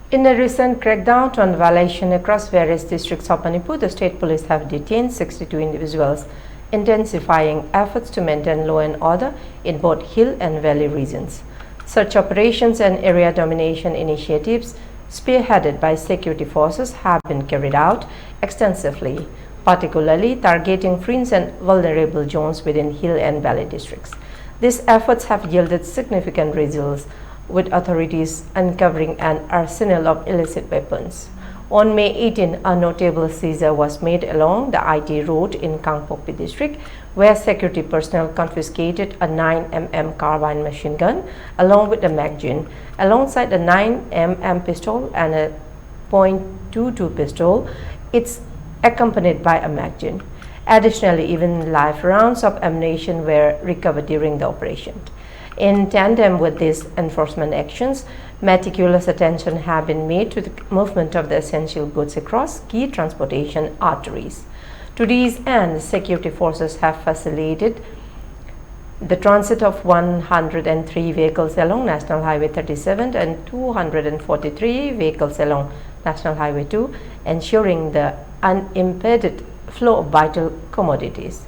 In a recent crackdown on violation across various districts of Manipur, the state police have detained 62 individuals, intensifying efforts to maintain law and order in both hill and valley regions. Search operations and area domination initiatives spearheaded by security forces have been carried out extensively, particularly targeting fringe and vulnerable zones within hill and valley districts. These efforts have yielded significant results, with authorities uncovering an arsenal of illicit weapons. On May 18, a notable seizure was made along the IT road in Kangpokpi district, where security personnel confiscated a 9mm carbine machine gun along with a magazine, alongside a 9mm pistol and a .22 pistol. It's accompanied by a magazine. Additionally, even live rounds of ammunition were recovered during the operation. In tandem with these enforcement actions, meticulous attention has been made to the movement of the essential goods across key transportation arteries. To these ends, security forces have facilitated the transit of 103 vehicles along National Highway 37 and 243 vehicles along National Highway 2, ensuring the unimpeded flow of vital commodities.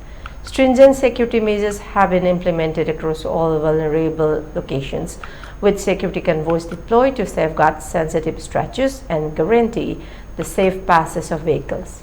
Stringent security measures have been implemented across all vulnerable locations, with security convoys deployed to safeguard sensitive stretches and guarantee the safe passage of vehicles.